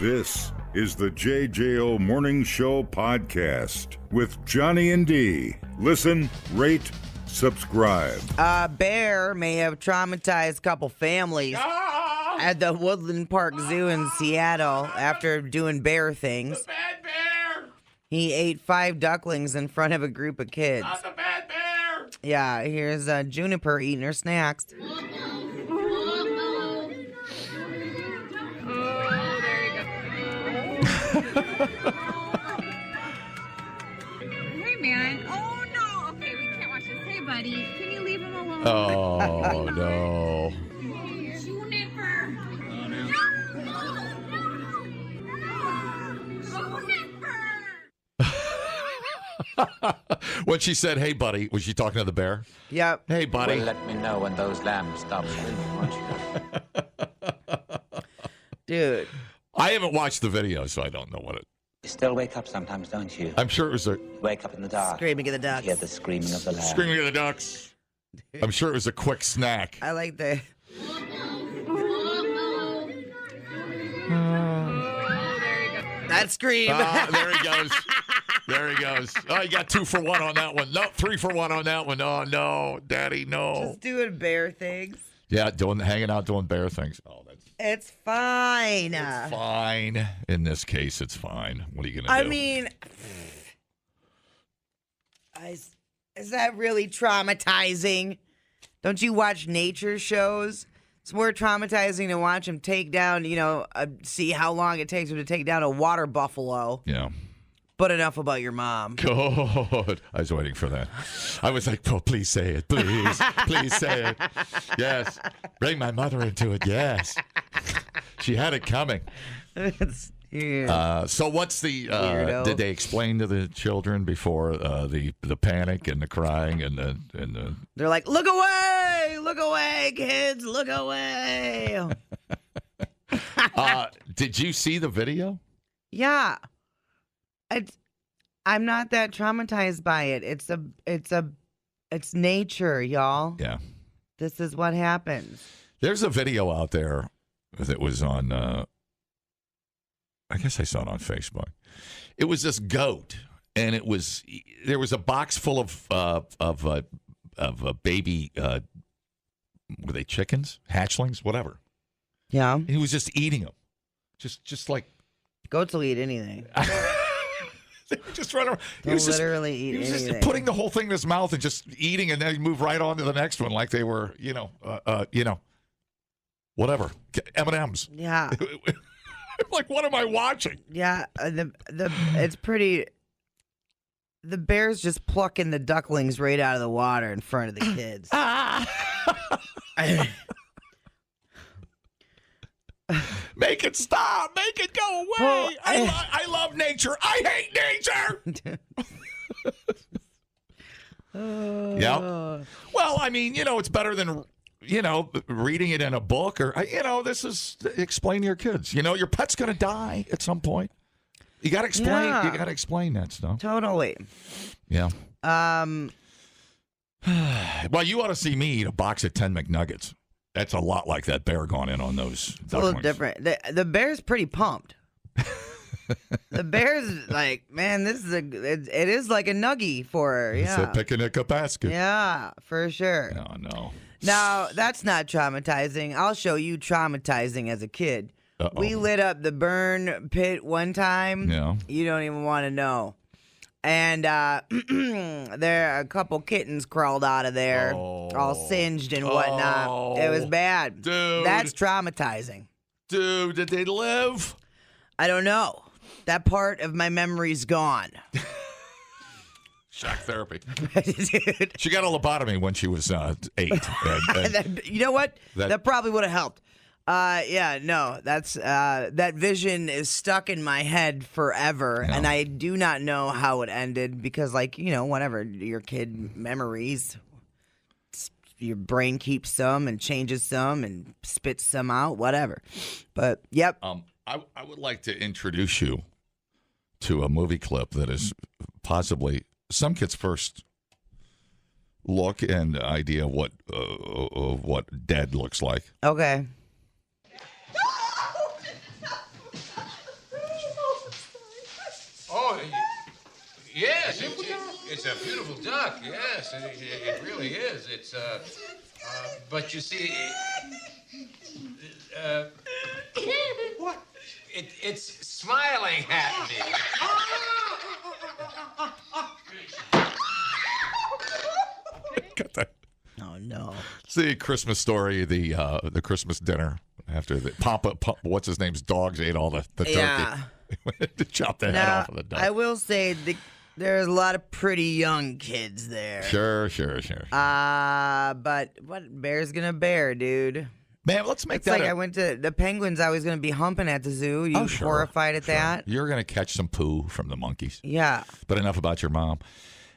This is the JJO Morning Show podcast with Johnny and D. Listen, rate, subscribe. A bear may have traumatized a couple families at the Woodland Park Zoo in Seattle after doing bear things. The bad bear! He ate 5 ducklings in front of a group of kids. Not the bad bear! Yeah, here's Juniper eating her snacks. Hey, man. Oh, no. Okay, we can't watch this. Hey, buddy. Can you leave him alone? Oh, no. Juniper. When she said, hey, buddy, was she talking to the bear? Yep. Hey, buddy. Well, let me know when those lambs stop screaming, won't you? Dude. I haven't watched the video, so I don't know what it... You still wake up sometimes, don't you? I'm sure it was a... You wake up in the dark. Screaming at the ducks. Hear the screaming of the lambs. Screaming at the ducks. I'm sure it was a quick snack. I like the... That scream. There he goes. There he goes. Oh, you got 2 for 1 on that one. No, 3 for 1 on that one. Oh, no, Daddy, no. Just doing bear things. Yeah, hanging out, doing bear things. Oh, that's It's fine. fine. In this case, it's fine. What are you going to do? I mean, is that really traumatizing? Don't you watch nature shows? It's more traumatizing to watch them take down, see how long it takes them to take down a water buffalo. Yeah. But enough about your mom. God, I was waiting for that. I was like, oh, please say it. Please. Please say it. Yes. Bring my mother into it. Yes. She had it coming. So what's the, did they explain to the children before the panic and the crying and the They're like, look away, kids, look away. did you see the video? Yeah. I'm not that traumatized by it. It's nature, y'all. Yeah. This is what happens. There's a video out there that was on, I guess I saw it on Facebook. It was this goat, and there was a box full of baby, were they chickens, hatchlings, whatever. Yeah. And he was just eating them, just like Goats will eat anything. they were just running around. They'll literally eat He was anything. just putting the whole thing in his mouth and just eating, and then he'd move right on to the next one like they were, whatever, M&Ms. Yeah. Like, what am I watching? Yeah. It's pretty. The bear's just plucking the ducklings right out of the water in front of the kids. Make it stop. Make it go away. Well, I love nature. I hate nature. Yeah. Well, I mean, it's better than, reading it in a book or, this is explain to your kids. Your pet's going to die at some point. You got to explain. Yeah. You got to explain that stuff. Totally. Yeah. Well, you ought to see me eat a box of 10 McNuggets. That's a lot like that bear going in on those ducklings. It's a little different. The bear's pretty pumped. The bear's like, man, this is it is like a nuggie for her. It's Yeah. a picnic a basket. Yeah, for sure. Oh, no. Now, that's not traumatizing. I'll show you traumatizing as a kid. Uh-oh. We lit up the burn pit one time. Yeah. You don't even want to know. And there a couple kittens crawled out of there, all singed and whatnot. Oh. It was bad. Dude. That's traumatizing. Dude, did they live? I don't know. That part of my memory's gone. Shock therapy. Dude. She got a lobotomy when she was 8. You know what? That- That probably would have helped. That's that vision is stuck in my head forever, Yeah. and I do not know how it ended because, whatever your kid memories, your brain keeps some and changes some and spits some out, whatever. But yep, I would like to introduce you to a movie clip that is possibly some kids' first look and idea of what dead looks like. okay. It's a beautiful duck, yes, it really is. It's, but you see, what? It's smiling at me. Got that. Oh no! See, Christmas Story, the Christmas dinner after the Papa, what's his name's dogs ate all the turkey. Yeah. To chop the head off of the duck. I will say there's a lot of pretty young kids there. Sure. But what bear's gonna bear, dude? Man, let's make It's that. like I went to the penguins. I was gonna be humping at the zoo. You Sure, horrified at that? You're gonna catch some poo from the monkeys. Yeah. But enough about your mom.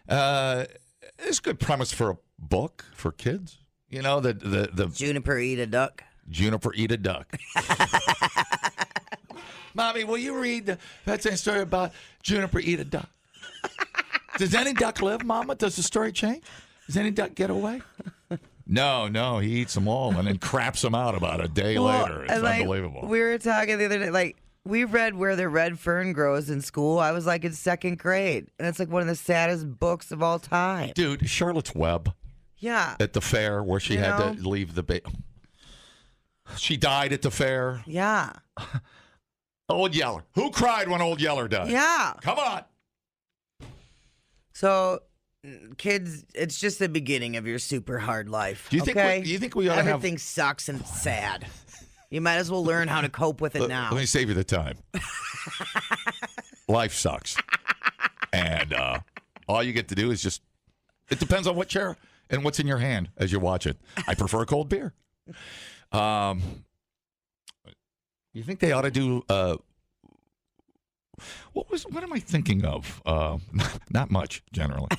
It's a good premise for a book for kids. You know, the Juniper eat a duck. Juniper eat a duck. Mommy, will you read the bedtime story about Juniper eat a duck? Does any duck live, Mama? Does the story change? Does any duck get away? No, he eats them all and then craps them out about a day later. It's unbelievable. We were talking the other day, like, we read Where the Red Fern Grows in school. I was like in second grade. And it's like one of the saddest books of all time. Dude, Charlotte's Web Yeah. at the fair where she had to leave the baby. She died at the fair. Yeah. Old Yeller. Who cried when Old Yeller died? Yeah. Come on. So, kids, it's just the beginning of your super hard life. Do you think okay? you think we ought to have? Everything sucks and it's sad. You might as well learn how to cope with it now. Let me save you the time. Life sucks, and all you get to do is just. It depends on what chair and what's in your hand as you watch it. I prefer a cold beer. You think they ought to do? What am I thinking of? Not much generally.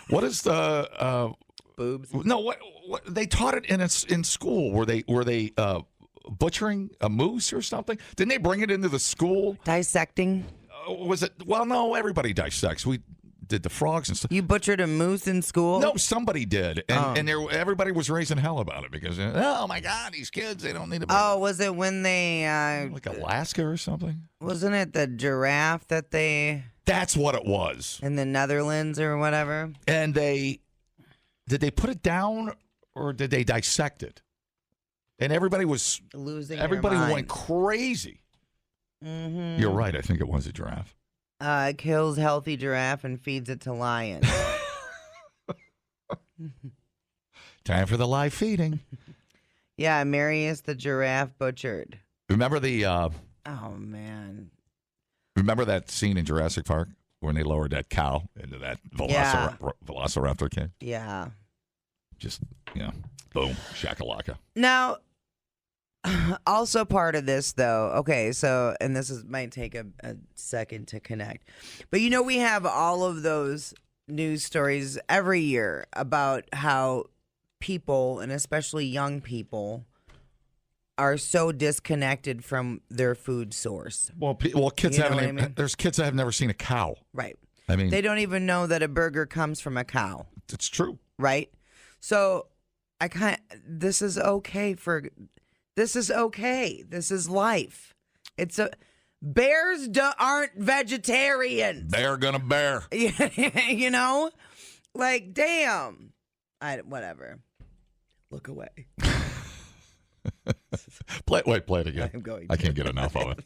What is the boobs? No, what they taught it in school? Were they butchering a moose or something? Didn't they bring it into the school? Dissecting? Was it? Well, no, everybody dissects. We did the frogs and stuff. You butchered a moose in school? No, somebody did, and everybody was raising hell about it because oh my God, these kids they don't need to. Oh, was it when they like Alaska or something? Wasn't it the giraffe that they? That's what it was. In the Netherlands or whatever. And did they put it down or did they dissect it? And everybody was losing. Everybody went crazy. Mm-hmm. You're right. I think it was a giraffe. Kills healthy giraffe and feeds it to lion. Time for the live feeding. Yeah, Marius the giraffe butchered. Remember the? Oh man. Remember that scene in Jurassic Park when they lowered that cow into that velociraptor cage? Yeah. Just boom, shakalaka. Now, also part of this, though, okay, so, and this might take a second to connect, but we have all of those news stories every year about how people, and especially young people, are so disconnected from their food source. Well, kids there's kids that have never seen a cow. Right. I mean, they don't even know that a burger comes from a cow. It's true. Right? So, this is okay. This is life. Bears aren't vegetarians. They're gonna bear. Like, damn. Whatever. Look away. Play it again. I'm going. I can't get enough of it.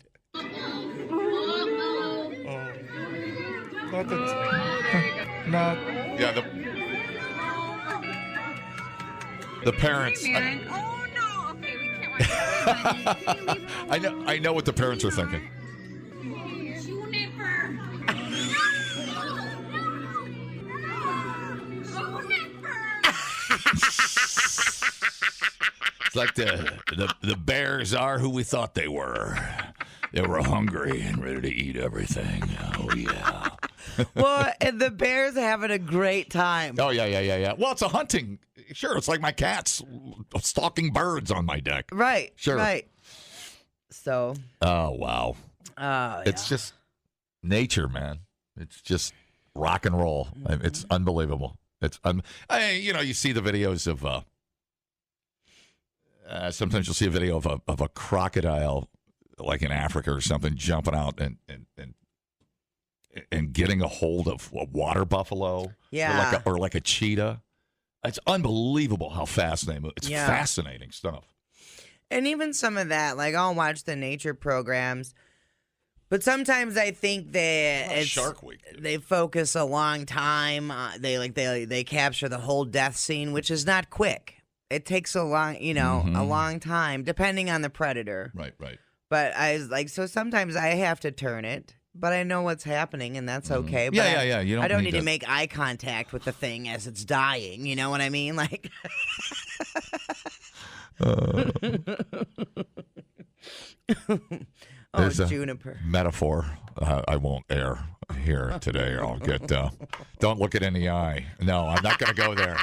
Yeah, the parents. Maren. Oh no! Okay, we can't watch this. I know what the parents are thinking. Juniper. It's like the bears are who we thought they were. They were hungry and ready to eat everything. Oh yeah. Well, and the bears are having a great time. Oh yeah. Well, it's a hunting. Sure, it's like my cats stalking birds on my deck. Right. Sure. Right. So. Oh wow. It's just nature, man. It's just rock and roll. Mm-hmm. It's unbelievable. It's you see the videos of. Sometimes you'll see a video of a crocodile, like in Africa or something, jumping out and and getting a hold of a water buffalo, Yeah. or like a cheetah. It's unbelievable how fast they move. It's fascinating stuff. And even some of that, like I'll watch the nature programs, but sometimes I think it's Shark Week. They focus a long time. They capture the whole death scene, which is not quick. It takes a long, a long time, depending on the predator. Right. But I was like, so sometimes I have to turn it, but I know what's happening, and that's okay. But Yeah. I don't need to make eye contact with the thing as it's dying. You know what I mean? Like. There's juniper. a metaphor I won't air here today, or I'll get. Don't look it in the eye. No, I'm not going to go there.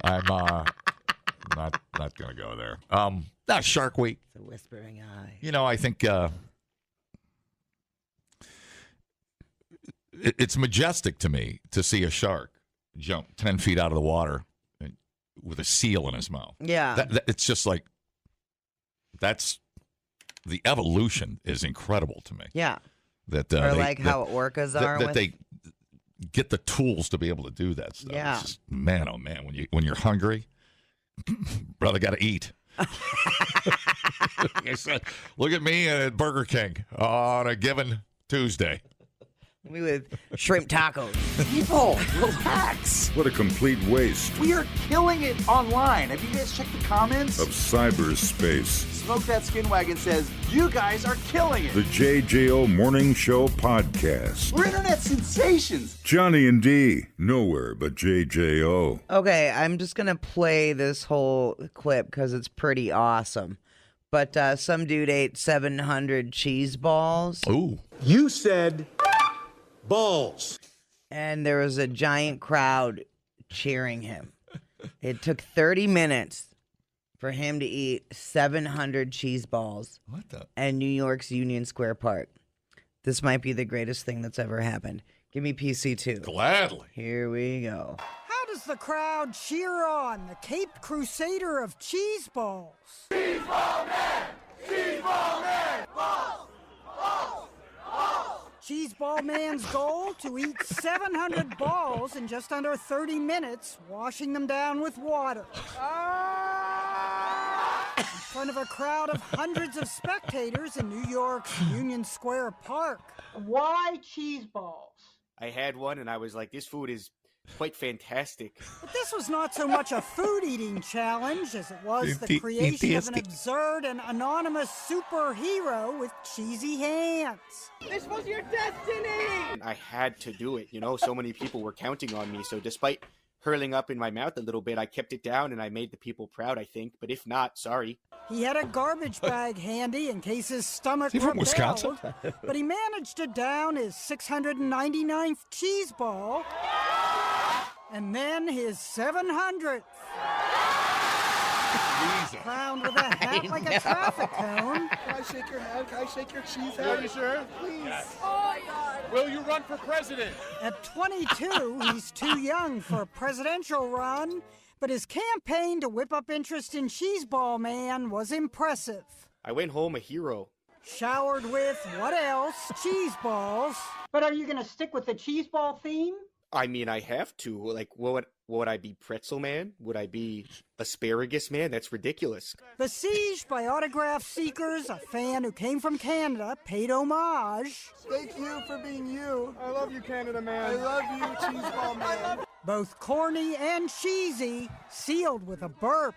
I'm not going to go there. Not Shark Week. It's a whispering eye. I think it's majestic to me to see a shark jump 10 feet out of the water with a seal in his mouth. Yeah. It's just like, that's, the evolution is incredible to me. Yeah. That or how orcas are. That they get the tools to be able to do that stuff. Yeah. It's just, man, oh man, when you're hungry, brother, got to eat. Like I said, look at me at Burger King on a given Tuesday. Me with shrimp tacos. People, relax. What a complete waste We are killing it online. Have you guys checked the comments? of cyberspace. Smoke That Skin Wagon says, you guys are killing it. The JJO Morning Show Podcast. We're internet sensations. Johnny and D, nowhere but JJO. Okay, I'm just going to play this whole clip because it's pretty awesome. But some dude ate 700 cheese balls. Ooh. You said balls. And there was a giant crowd cheering him. It took 30 minutes for him to eat 700 cheese balls What the? in New York's Union Square Park. This might be the greatest thing that's ever happened. Give me PC2. Gladly. Here we go. How does the crowd cheer on the Cape Crusader of cheese balls? Cheeseball Man! Cheeseball Man! Balls! Balls! Balls! Cheeseball Man's goal to eat 700 balls in just under 30 minutes, washing them down with water. In front of a crowd of hundreds of spectators in New York's Union Square Park. Why cheese balls? I had one and I was like, this food is quite fantastic. But this was not so much a food-eating challenge as it was the creation of an absurd and anonymous superhero with cheesy hands. This was your destiny! And I had to do it, so many people were counting on me. So despite hurling up in my mouth a little bit, I kept it down and I made the people proud, I think. But if not, sorry. He had a garbage bag handy in case his stomach Is he from rebelled, Wisconsin? but he managed to down his 699th cheese ball and then his 700th. Crowned with a hat like a traffic cone. Can I shake your hand? Can I shake your cheese hand? Are you sure? Please. Oh, God. Will you run for president? At 22, he's too young for a presidential run, but his campaign to whip up interest in Cheeseball Man was impressive. I went home a hero. Showered with, what else? Cheese balls. But are you going to stick with the cheese ball theme? I mean, I have to. Like, what would I be, Pretzel Man? Would I be Asparagus Man? That's ridiculous. Besieged by autograph seekers, a fan who came from Canada paid homage. Thank you for being you. I love you, Canada Man. I love you, cheese ball man. Both corny and cheesy, sealed with a burp.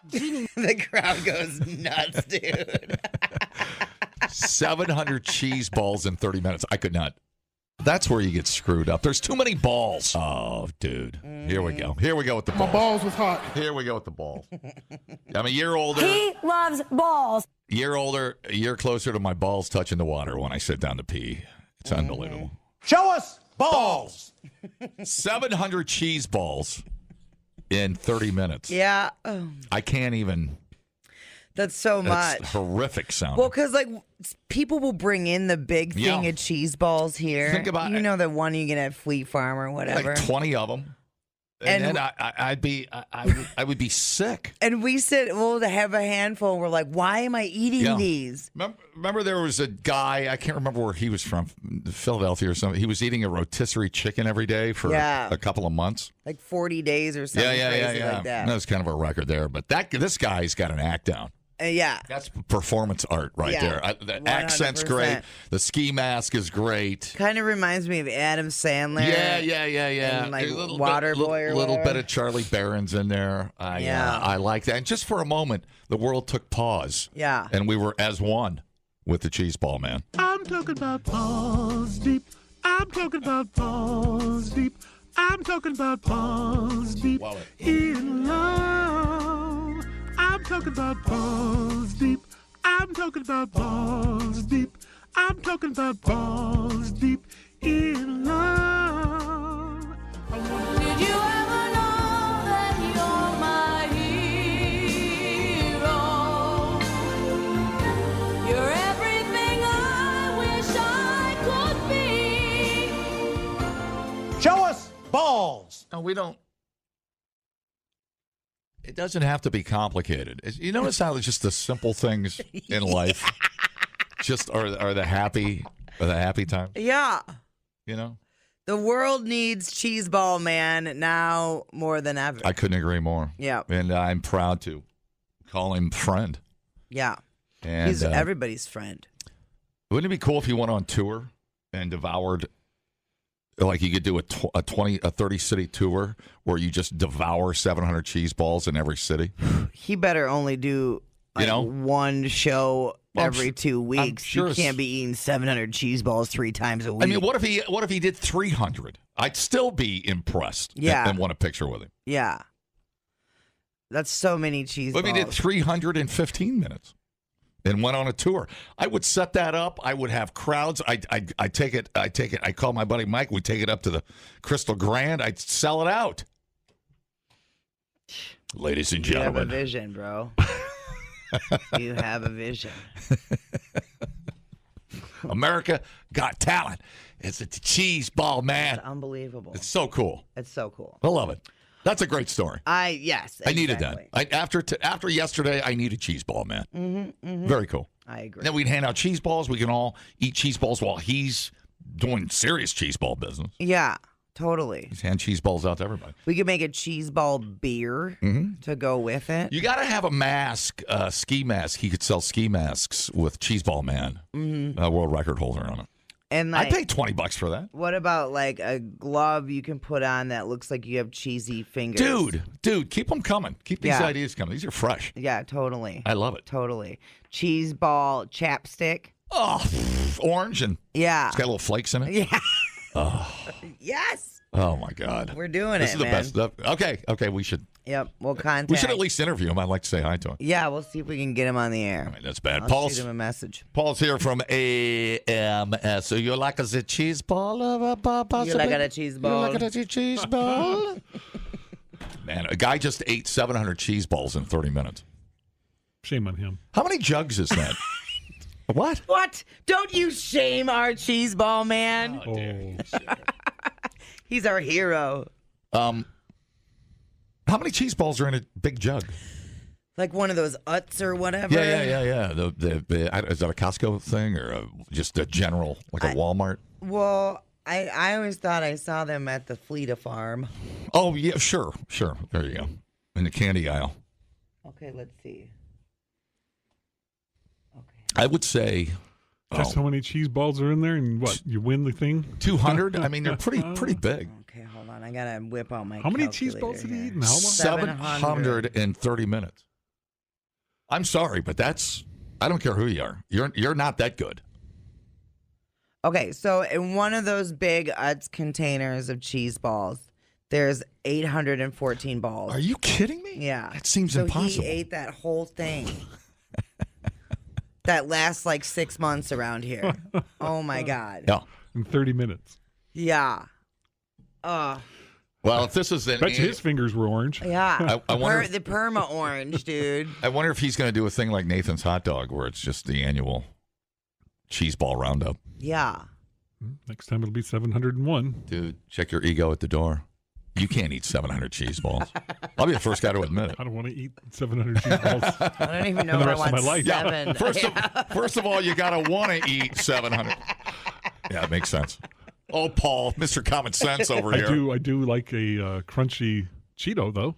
Genie The crowd goes nuts, dude. 700 cheese balls in 30 minutes. I could not. That's where you get screwed up. There's too many balls. Oh, dude. Here we go. Here we go with the balls. My balls was hot. Here we go with the balls. I'm a year older. He loves balls. Year older, a year closer to my balls touching the water when I sit down to pee. It's unbelievable. Show us balls. 700 cheese balls in 30 minutes. Yeah. I can't even. That's so much. It's horrific sound. Well, because people will bring in the big thing of cheese balls here. Think about the one you get at Fleet Farm or whatever. Like 20 of them. And then I would be sick. And we said, well, to have a handful. We're like, why am I eating these? Remember there was a guy, I can't remember where he was from, Philadelphia or something. He was eating a rotisserie chicken every day for a couple of months. Like 40 days or something crazy like that. That was kind of a record there. But this guy's got an act down. That's performance art right there. The 100%. Accent's great. The ski mask is great. Kind of reminds me of Adam Sandler. Yeah. And like Waterboy. A little bit of Charlie Barron's in there. I like that. And just for a moment, the world took pause. Yeah. And we were as one with the Cheeseball Man. I'm talking about balls deep. I'm talking about balls deep. I'm talking about balls deep in love. I'm talking about balls deep. I'm talking about balls deep. I'm talking about balls deep in love. Did you ever know that you're my hero? You're everything I wish I could be. Show us balls. No, we don't. It doesn't have to be complicated. You notice how it's just the simple things in life just are the happy times? Yeah. You know? The world needs Cheeseball Man now more than ever. I couldn't agree more. Yeah. And I'm proud to call him friend. Yeah. And he's everybody's friend. Wouldn't it be cool if he went on tour and devoured, like you could do a 30 city tour where you just devour 700 cheese balls in every city? He better only do one show every 2 weeks. Sure you can't be eating 700 cheese balls 3 times a week. I mean, what if he did 300? I'd still be impressed. And want a picture with him. Yeah. That's so many cheese balls. What if he did 315 minutes? And went on a tour. I would set that up. I would have crowds. I take it. I call my buddy Mike. We take it up to the Crystal Grand. I'd sell it out. Ladies and gentlemen. You have a vision, bro. You have a vision. America Got Talent. It's a Cheeseball Man. It's unbelievable. It's so cool. It's so cool. I love it. That's a great story. Yes. I needed that. After yesterday, I needed Cheeseball Man. Mm-hmm. Very cool. I agree. Then we'd hand out cheese balls. We can all eat cheese balls while he's doing serious cheese ball business. Yeah, totally. He's hand cheese balls out to everybody. We could make a cheese ball beer to go with it. You got to have a mask, ski mask. He could sell ski masks with Cheeseball Man, world record holder on it. And I paid $20 for that. What about like a glove you can put on that looks like you have cheesy fingers? Dude, keep them coming. Keep these ideas coming. These are fresh. Yeah, totally. I love it. Totally. Cheese ball chapstick. Oh, orange and it's got little flakes in it. Yeah. Oh. Yes. Oh my God. We're doing this it, is the man. best stuff. Okay, we should. Yep, we'll contact. We should at least interview him. I'd like to say hi to him. Yeah, we'll see if we can get him on the air. I mean, that's bad. I'll shoot him a message. Paul's here from AMS. So you like a cheese ball? You like a cheese ball? You like a cheese ball? Man, a guy just ate 700 cheese balls in 30 minutes. Shame on him. How many jugs is that? What? What? Don't you shame our cheese ball man? Oh. He's our hero. How many cheese balls are in a big jug? Like one of those Utz or whatever. Yeah. Is that a Costco thing or just a general, like a Walmart? Well, I always thought I saw them at the Fleta farm. Oh, yeah, sure. There you go. In the candy aisle. Okay, let's see. I would say... Just how many cheese balls are in there, and what, you win the thing? 200? I mean, they're pretty big. Okay, hold on. I got to whip out my How many cheese balls did he eat? 730 minutes. I'm sorry, but I don't care who you are. You're not that good. Okay, so in one of those big Utz containers of cheese balls, there's 814 balls. Are you kidding me? Yeah. That seems impossible. So he ate that whole thing. That lasts like 6 months around here. Oh, my God. Yeah. In 30 minutes. Yeah. Well, if this is Bet you his fingers were orange. Yeah. I wonder the perma orange, dude. I wonder if he's going to do a thing like Nathan's Hot Dog where it's just the annual cheese ball roundup. Yeah. Next time it'll be 701. Dude, check your ego at the door. You can't eat 700 cheese balls. I'll be the first guy to admit it. I don't want to eat 700 cheese balls. I don't even know the if I rest of want my life. 7. Yeah, first of all, you got to want to eat 700. Yeah, it makes sense. Oh, Paul, Mr. Common Sense over here. I do like a crunchy Cheeto, though.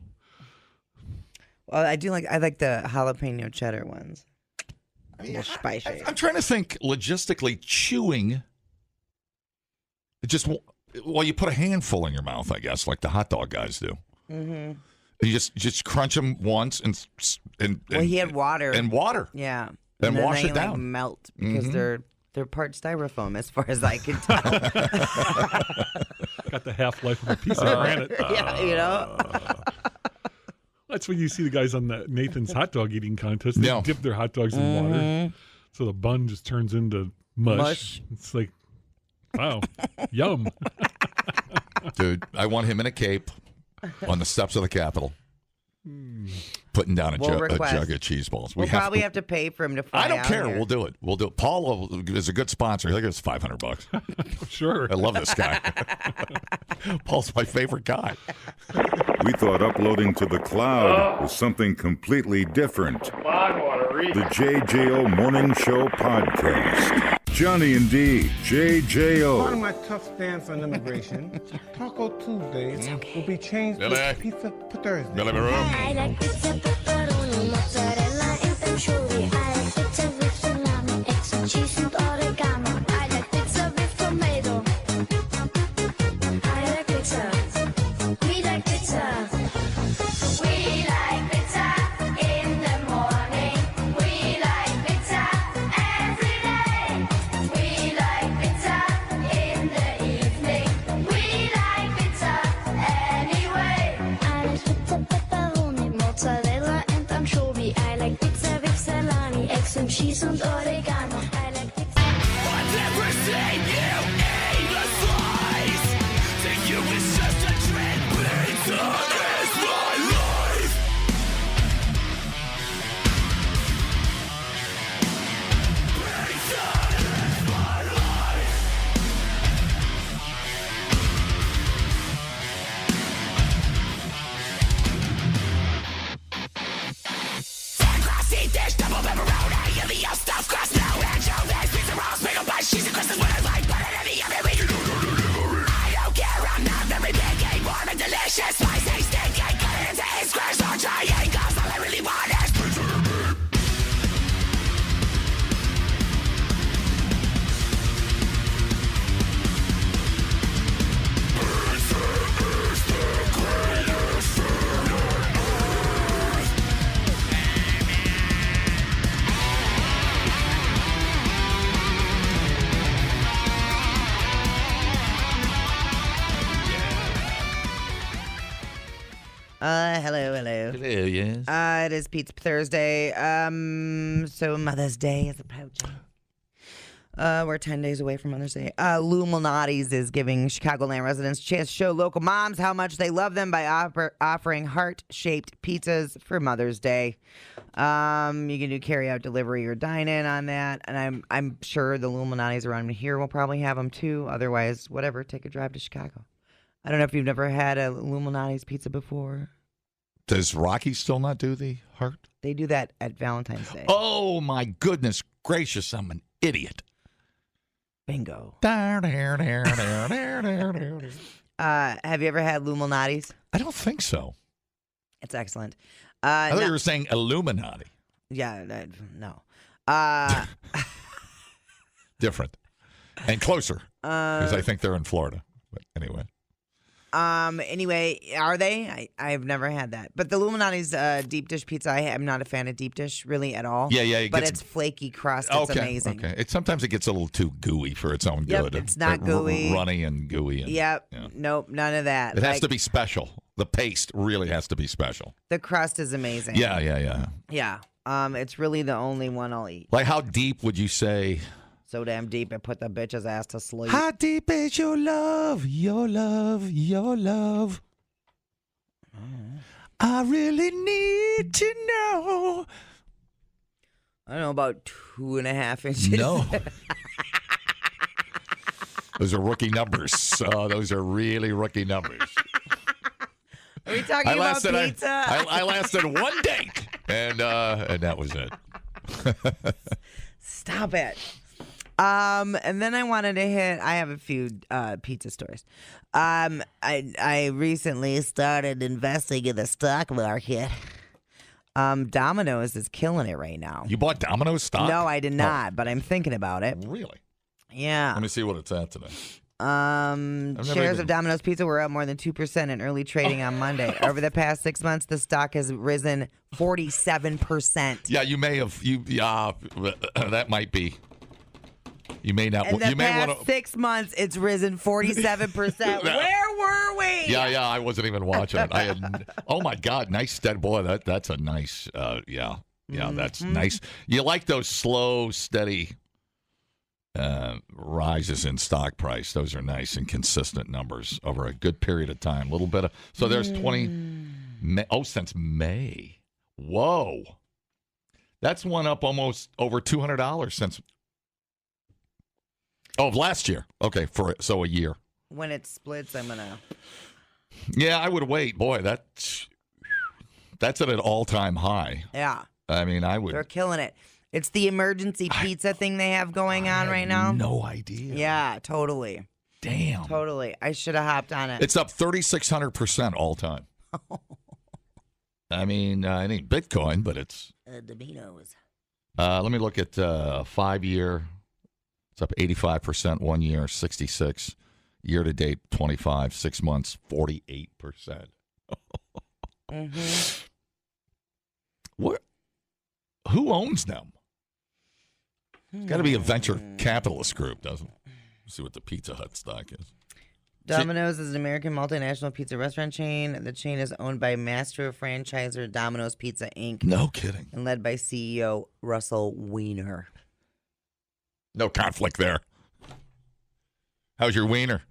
Well, I like the jalapeno cheddar ones. Spicy. I'm trying to think logistically. Chewing, you put a handful in your mouth, I guess, like the hot dog guys do. Mm-hmm. You just crunch them once and he had water and water. Yeah, and then wash they, it down. Melt because they're part styrofoam, as far as I can tell. Got the half-life of a piece of granite. Yeah, That's when you see the guys on the Nathan's hot dog eating contest. They dip their hot dogs in water, so the bun just turns into mush. It's like, wow, yum. Dude, I want him in a cape on the steps of the Capitol, putting down a jug of cheese balls. We'll probably have to pay for him to fly I don't out care. here. We'll do it. Paul is a good sponsor. He'll give us $500. Sure. I love this guy. Paul's my favorite guy. We thought uploading to the cloud was something completely different. The JJO Morning Show Podcast. Johnny and D, JJO. Part of my tough stance on immigration, Taco Tuesdays will be changed to Pizza Thursday. I like pizza, pepperoni, mozzarella, and anchovy. I like pizza with salami, extra cheese, and oregano. I like pizza with tomato. I like pizza. We like pizza. We like pizza in the morning. We like pizza every day. We like pizza in the evening. We like pizza anyway. I like pizza, pepperoni, mozzarella, and anchovy. I like pizza with salami, eggs and cheese and oregano. I like pizza. I've never seen you eat a slice. To you it's just a trend. Pizza is my life. Pizza is my life. Cross deep dish, double pepperoni, and the stuffed crust, no anchovies, pizza rolls, pickle pie, cheese and crust is what I like, put it in the oven, we can I don't care, I'm not very picky, warm and delicious, spicy, stinky, cut it into 8 squares or triangles, all I really want is pizza. Hello. Hello, yes. It is Pizza Thursday. So Mother's Day is approaching. We're 10 days away from Mother's Day. Illuminati's is giving Chicagoland residents a chance to show local moms how much they love them by offering heart-shaped pizzas for Mother's Day. You can do carry-out delivery or dine-in on that, and I'm sure the Illuminati's around here will probably have them too. Otherwise, whatever, take a drive to Chicago. I don't know if you've never had a Illuminati's pizza before. Does Rocky still not do the heart? They do that at Valentine's Day. Oh, my goodness gracious, I'm an idiot. Bingo. Have you ever had Illuminati's? I don't think so. It's excellent. I thought you were saying Illuminati. Yeah, no. Different. And closer. Because I think they're in Florida. But anyway. Anyway, are they? I've never had that. But the Illuminati's deep dish pizza, I am not a fan of deep dish really at all. Yeah. But it's flaky crust. It's amazing. Okay. Sometimes it gets a little too gooey for its own good. It's not gooey. Runny and gooey. And, yep. Yeah. Nope, none of that. It has to be special. The paste really has to be special. The crust is amazing. Yeah. Yeah. It's really the only one I'll eat. Like how deep would you say? So damn deep it put the bitch's ass to sleep. How deep is your love, your love, your love? I really need to know. I don't know, about 2.5 inches. No. Those are rookie numbers. Those are really rookie numbers. we talking about pizza? I lasted one date, and that was it. Stop it. And then I wanted to hit. I have a few pizza stories. I recently started investing in the stock market. Domino's is killing it right now. You bought Domino's stock? No, I did not, but I'm thinking about it. Really? Yeah. Let me see what it's at today. Shares of Domino's Pizza were up more than 2% in early trading on Monday. Over the past 6 months, the stock has risen 47%. Yeah, you may have. That might be. You may not. In the you may past want to. 6 months, it's risen 47%. Where were we? Yeah. I wasn't even watching it. I had. Oh my God, nice steady boy. That's a nice. Yeah. That's nice. You like those slow, steady rises in stock price. Those are nice and consistent numbers over a good period of time. A little bit of. So there's 20. Since May. Whoa. That's one up almost over $200 since. Oh, of last year. Okay, so a year. When it splits, I'm gonna. Yeah, I would wait. Boy, that's at an all-time high. Yeah. I mean, I would. They're killing it. It's the emergency pizza thing they have going on right now. No idea. Yeah, totally. Damn. Totally. I should have hopped on it. It's up 3,600% all time. I mean, it ain't Bitcoin, but it's. Domino's. Let me look at 5-year. It's up 85%, 1 year, 66. Year to date, 25. 6 months, 48%. What? Who owns them? It's got to be a venture capitalist group, doesn't it? Let's see what the Pizza Hut stock is. Domino's is an American multinational pizza restaurant chain. The chain is owned by master franchisor Domino's Pizza, Inc. No kidding. And led by CEO Russell Weiner. No conflict there. How's your wiener?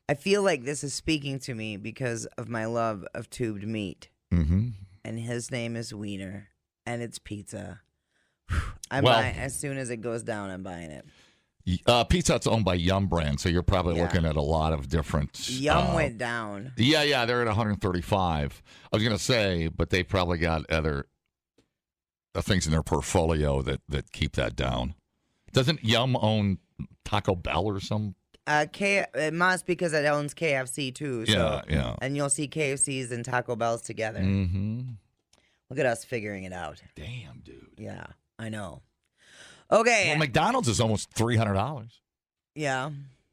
I feel like this is speaking to me because of my love of tubed meat. Mm-hmm. And his name is Weiner, and it's pizza. I'm buying, as soon as it goes down, I'm buying it. Pizza Hut's owned by Yum Brand, so you're probably looking at a lot of different. Yum went down. Yeah, they're at 135. I was going to say, but they probably got other things in their portfolio that keep that down. Doesn't Yum own Taco Bell or some? It must, because it owns KFC too. So, yeah. And you'll see KFCs and Taco Bells together. Mm-hmm. Look at us figuring it out. Damn, dude. Yeah, I know. Okay. Well, McDonald's is almost $300. Yeah.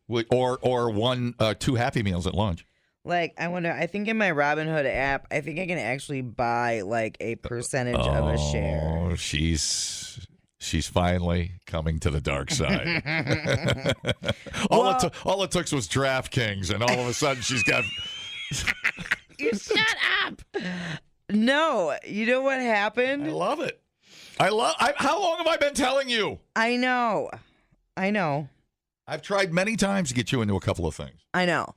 Or 2 Happy Meals at lunch. Like, I wonder, I think in my Robinhood app, I think I can actually buy like a percentage of a share. Oh, she's finally coming to the dark side. all it took was DraftKings, and all of a sudden she's got. You shut up. No, you know what happened? I love it. How long have I been telling you? I know. I've tried many times to get you into a couple of things. I know.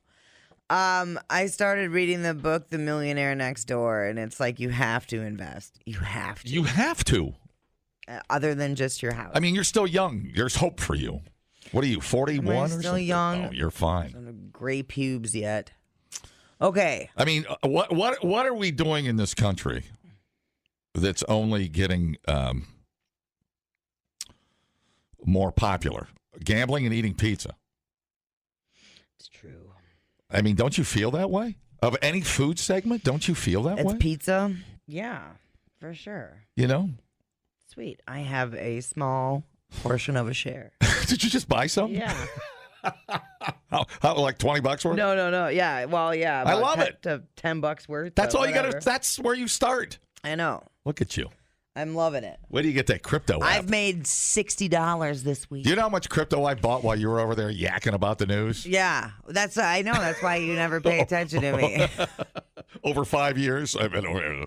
I started reading the book The Millionaire Next Door, and it's like you have to invest. You have to. You have to. Other than just your house. I mean, you're still young. There's hope for you. What are you, 41 or something? Still young. Oh, you're fine. I don't have gray pubes yet. Okay. I mean, what are we doing in this country that's only getting more popular? Gambling and eating pizza. It's true. I mean, don't you feel that way? Of any food segment, don't you feel that way? It's pizza? Yeah, for sure. You know? Sweet. I have a small portion of a share. Did you just buy some? Yeah. How, like $20 worth? No. Yeah. Well, yeah. I love it. To $10 worth. That's all whatever. you got to. That's where you start. I know. Look at you. I'm loving it. Where do you get that crypto app? I've made $60 this week. Do you know how much crypto I bought while you were over there yakking about the news? Yeah, I know. That's why you never pay attention to me. Over 5 years, I've been over.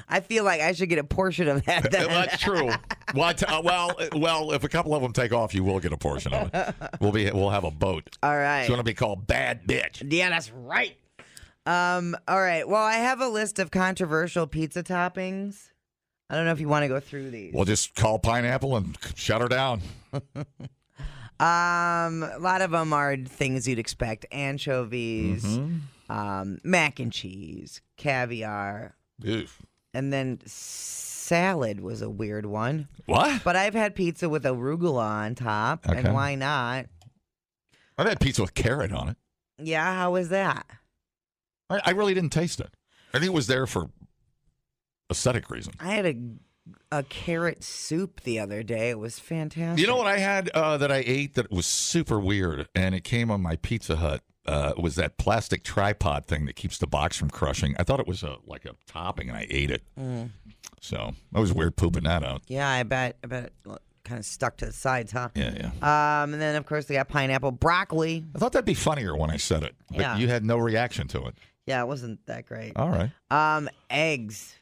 I feel like I should get a portion of that. Then. That's true. Well, if a couple of them take off, you will get a portion of it. We'll have a boat. All right. It's going to be called Bad Bitch. Yeah, that's right. All right. Well, I have a list of controversial pizza toppings. I don't know if you want to go through these. We'll just call Pineapple and shut her down. A lot of them are things you'd expect. Anchovies, mac and cheese, caviar, Oof. and then salad was a weird one. What? But I've had pizza with arugula on top, Okay. and why not? I've had pizza with carrot on it. Yeah, how was that? I really didn't taste it. I think it was there for aesthetic reasons. I had a carrot soup the other day. It was fantastic. You know what I had that I ate that was super weird, and it came on my Pizza Hut? Was that plastic tripod thing that keeps the box from crushing. I thought it was like a topping, and I ate it. So that was weird pooping that out. Yeah, I bet it kind of stuck to the sides, huh? Yeah. And then, of course, they got pineapple, broccoli. I thought that'd be funnier when I said it, but Yeah. you had no reaction to it. Yeah, it wasn't that great. All right. Eggs.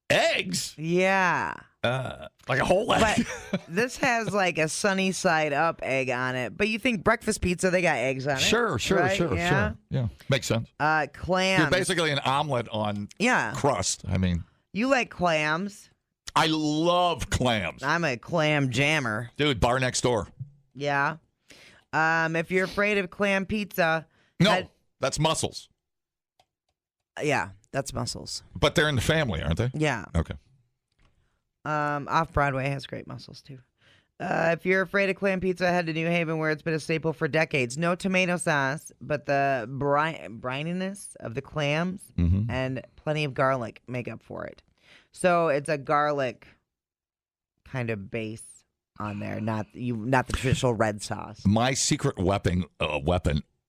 Eggs? Yeah. Like a whole egg? But this has like a sunny side up egg on it. But you think breakfast pizza, they got eggs on it. Sure. right? Yeah. Yeah, makes sense. Clams. You're basically an omelet on crust. I mean, You like clams. I love clams. I'm a clam jammer. Dude, bar next door. Yeah. If you're afraid of clam pizza. No, that's mussels. Yeah, that's mussels. But they're in the family, aren't they? Yeah. Okay. Off Broadway has great mussels too. If you're afraid of clam pizza, head to New Haven where it's been a staple for decades. No tomato sauce, but the brininess of the clams and plenty of garlic make up for it. So it's a garlic kind of base on there, not the traditional red sauce. My secret weapon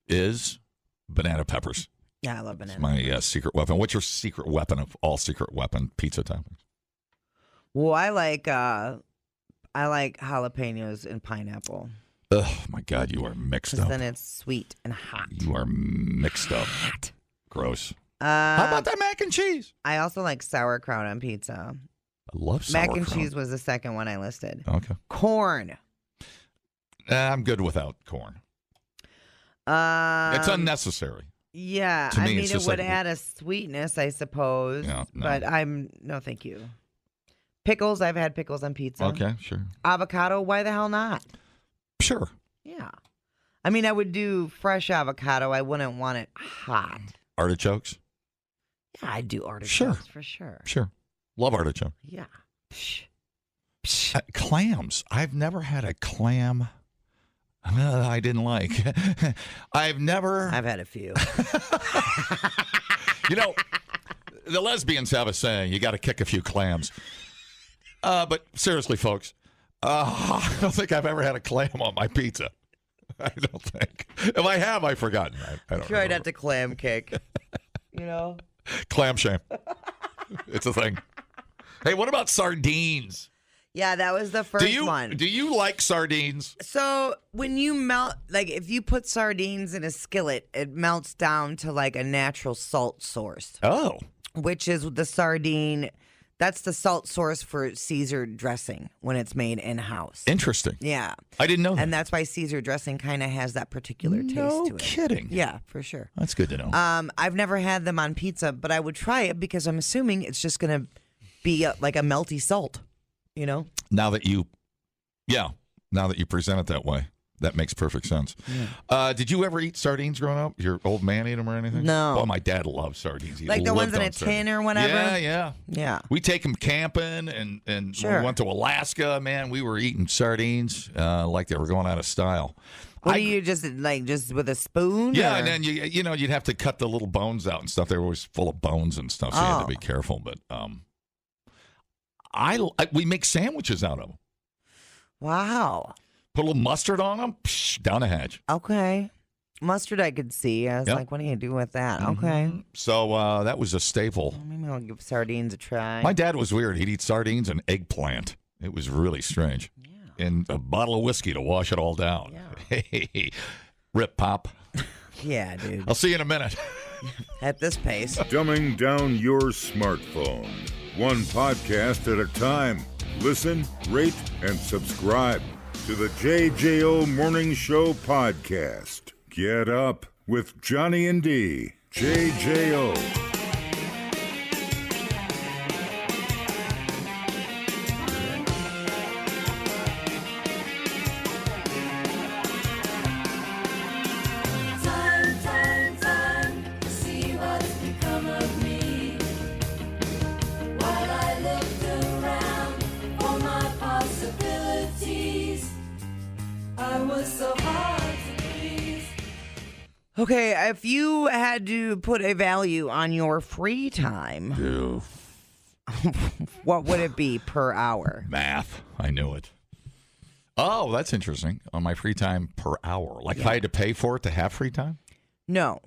is banana peppers. Yeah, I love banana. It's my secret weapon. What's your secret weapon of all secret weapon pizza toppings? Well, I like jalapenos and pineapple. Oh my God, you are mixed up. Then it's sweet and hot. You are mixed up. Gross. How about that mac and cheese? I also like sauerkraut on pizza. I love sauerkraut. Mac and cheese was the second one I listed. Okay. Corn. I'm good without corn. It's unnecessary. Yeah, To me, I mean, it's it just would like- add a sweetness, I suppose. Yeah, no. But no, thank you. Pickles, I've had pickles on pizza. Okay, sure. Avocado, why the hell not? Sure. Yeah. I mean, I would do fresh avocado. I wouldn't want it hot. Artichokes? Yeah, I'd do artichokes Sure. for sure. Sure. Love artichoke. Yeah. Clams. I've never had a clam I didn't like. I've had a few. You know, the lesbians have a saying, you got to kick a few clams. But seriously, folks, I don't think I've ever had a clam on my pizza. I don't think. If I have, I've forgotten. I don't Try know. not to clam kick. You know? Clam shame. It's a thing. Hey, what about sardines? Yeah, that was the first one. Do you like sardines? So when you melt, like if you put sardines in a skillet, it melts down to like a natural salt source. Oh. Which is the sardine. That's the salt source for Caesar dressing when it's made in-house. Interesting. Yeah. I didn't know that. And that's why Caesar dressing kind of has that particular taste to it. No kidding. Yeah, for sure. That's good to know. I've never had them on pizza, but I would try it because I'm assuming it's just going to be like a melty salt, you know? Now that you present it that way, that makes perfect sense. Yeah. Did you ever eat sardines growing up? Your old man ate them or anything? No. Well, my dad loved sardines. He Like the ones lived in on a tin sardines. or whatever? Yeah. Yeah. We take them camping, and when Sure. we went to Alaska, man, we were eating sardines like they were going out of style. What do you just with a spoon? Yeah, or? and then you'd have to cut the little bones out and stuff. They were always full of bones and stuff, so you had to be careful. But we make sandwiches out of them. Wow. Put a little mustard on them, down the hatch. Okay. Mustard I could see. I was like, what do you do with that? Okay. So that was a staple. Maybe I'll give sardines a try. My dad was weird. He'd eat sardines and eggplant. It was really strange. Yeah. And a bottle of whiskey to wash it all down. Yeah. Hey, rip, Pop. Yeah, dude. I'll see you in a minute. At this pace. Dumbing down your smartphone. One podcast at a time. Listen, rate, and subscribe to the JJO Morning Show podcast. Get up with Johnny and D. JJO. was so hard to please. Okay, if you had to put a value on your free time, what would it be per hour? Math. I knew it. Oh, that's interesting. On my free time per hour. Like if I had to pay for it to have free time? No.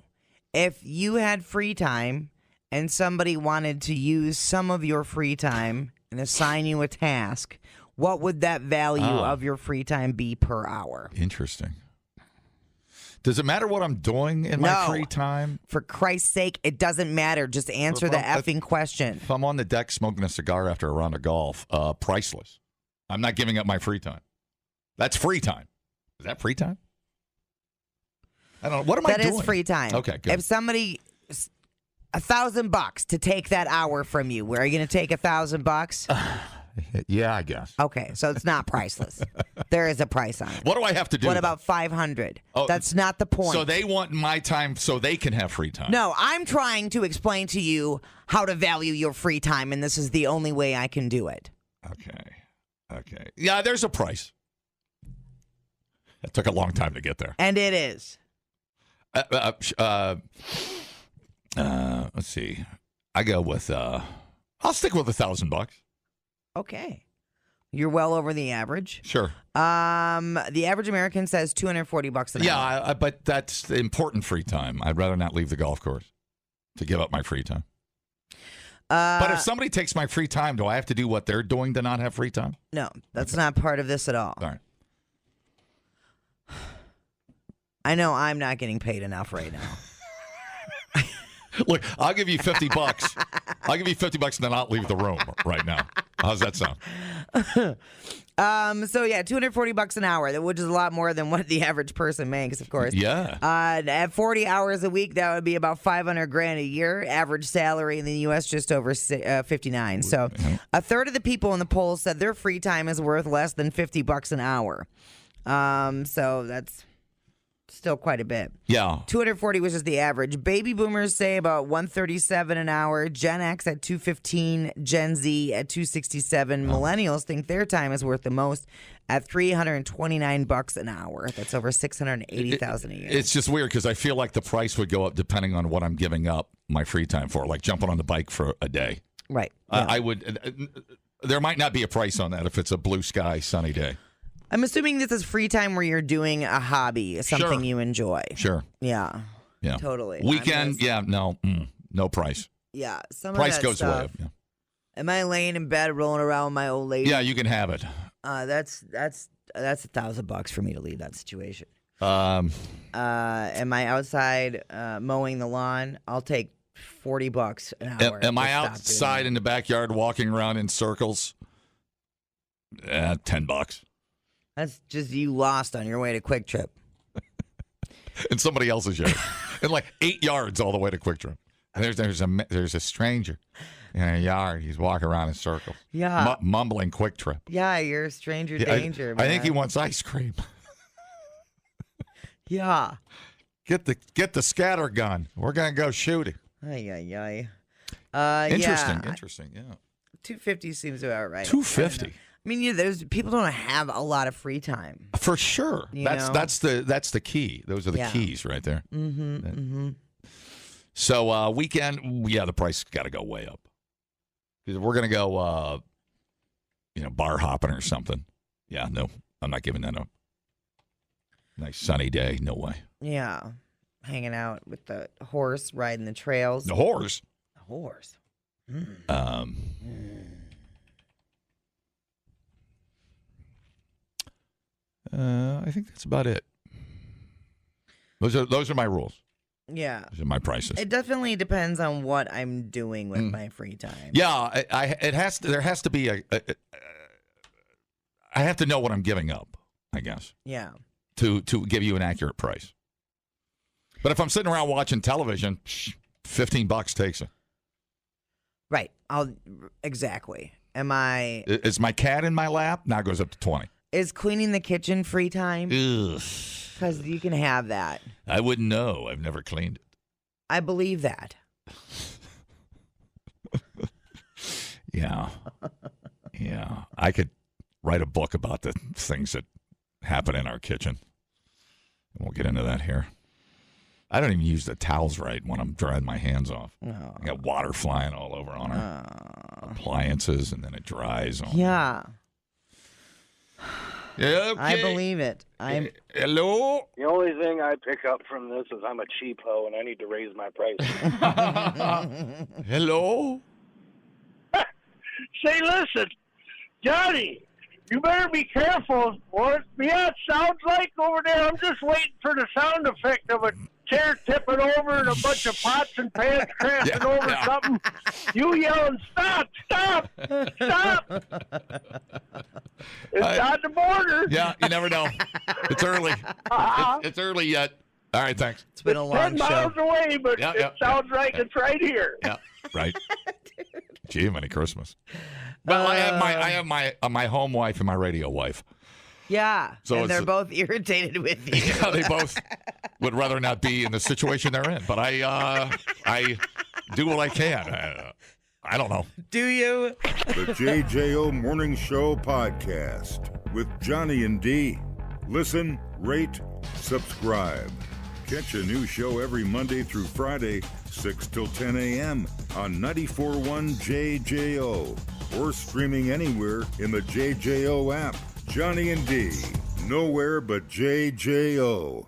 If you had free time and somebody wanted to use some of your free time and assign you a task, what would that value of your free time be per hour? Interesting. Does it matter what I'm doing in my free time? For Christ's sake, it doesn't matter. Just answer the effing question. If I'm on the deck smoking a cigar after a round of golf, priceless. I'm not giving up my free time. That's free time. Is that free time? I don't know. What am I doing? That is free time. Okay, good. If somebody, $1,000 to take that hour from you, where are you going to take $1,000? Yeah, I guess. Okay, so it's not priceless. There is a price on it. What do I have to do? What about $500? That's not the point. So they want my time so they can have free time. No, I'm trying to explain to you how to value your free time, and this is the only way I can do it. Okay. Yeah, there's a price. It took a long time to get there. And it is. Let's see. I go with, I'll stick with $1,000. Okay. You're well over the average. Sure. The average American says $240 an hour. Yeah, but that's important free time. I'd rather not leave the golf course to give up my free time. But if somebody takes my free time, do I have to do what they're doing to not have free time? No, that's not part of this at all. All right. I know I'm not getting paid enough right now. Look, I'll give you $50. I'll give you $50 and then I'll leave the room right now. How's that sound? So yeah, $240 an hour, which is a lot more than what the average person makes, of course. Yeah. At 40 hours a week, that would be about $500,000 a year. Average salary in the U.S. just over 59. So a third of the people in the poll said their free time is worth less than $50 an hour. So that's still quite a bit. Yeah. 240 was just the average. Baby boomers say about 137 an hour. Gen X at 215. Gen Z at 267. Millennials think their time is worth the most at $329 an hour. That's over $680,000 a year. It's just weird because I feel like the price would go up depending on what I'm giving up my free time for, like jumping on the bike for a day. Right. I would. There might not be a price on that if it's a blue sky, sunny day. I'm assuming this is free time where you're doing a hobby, something you enjoy. Sure. Yeah. Yeah. Totally. Weekend, no price. Yeah. Some price of that goes stuff. way up. Yeah. Am I laying in bed rolling around with my old lady? Yeah, you can have it. That's $1,000 for me to leave that situation. Am I outside mowing the lawn? I'll take $40 an hour. Am I outside in the backyard walking around in circles? $10. That's just you lost on your way to Quick Trip. In somebody else's yard. And like 8 yards all the way to Quick Trip. And there's a stranger in a yard. He's walking around in circles. Yeah. Mumbling Quick Trip. Yeah, you're a stranger danger, man. I think he wants ice cream. Yeah. Get the scatter gun. We're gonna go shoot him. Interesting, yeah. $250 seems about right. $250. I mean, there's people don't have a lot of free time. For sure. That's the key. Those are the keys right there. Mm-hmm. So weekend, the price got to go way up. Because we're gonna go, bar hopping or something. Yeah, no, I'm not giving that up. Nice sunny day, no way. Yeah, hanging out with the horse, riding the trails. The horse. The horse. I think that's about it. Those are my rules. Yeah. Those are my prices. It definitely depends on what I'm doing with my free time. Yeah, there has to be I have to know what I'm giving up, I guess. Yeah. To give you an accurate price. But if I'm sitting around watching television, $15 takes it. Right. Exactly. Is my cat in my lap? Now it goes up to 20. Is cleaning the kitchen free time? Ugh. Because you can have that. I wouldn't know. I've never cleaned it. I believe that. Yeah. Yeah. I could write a book about the things that happen in our kitchen. And we'll get into that here. I don't even use the towels right when I'm drying my hands off. Oh. I got water flying all over on our appliances, and then it dries on. Yeah. Yeah, okay. I believe it. Hello? The only thing I pick up from this is I'm a cheapo and I need to raise my price. Hello? Say, listen, Johnny, you better be careful. What? Yeah, it sounds like over there. I'm just waiting for the sound effect of a chair tipping over and a bunch of pots and pans crashing over something. You yelling, stop, stop, stop. It's on the border. Yeah, you never know. It's early. It's early yet. All right, thanks. It's been a long 10 miles away, but it sounds like it's right here. Yeah, right. Gee, Merry Christmas. Well, I have my home wife and my radio wife. Yeah, So and they're it's- both irritated with you. Yeah, they both would rather not be in the situation they're in. But I do what I can. I don't know. Do you? The JJO Morning Show podcast with Johnny and D. Listen, rate, subscribe. Catch a new show every Monday through Friday, 6 till 10 a.m. on 94.1 JJO or streaming anywhere in the JJO app. Johnny and D, nowhere but JJO.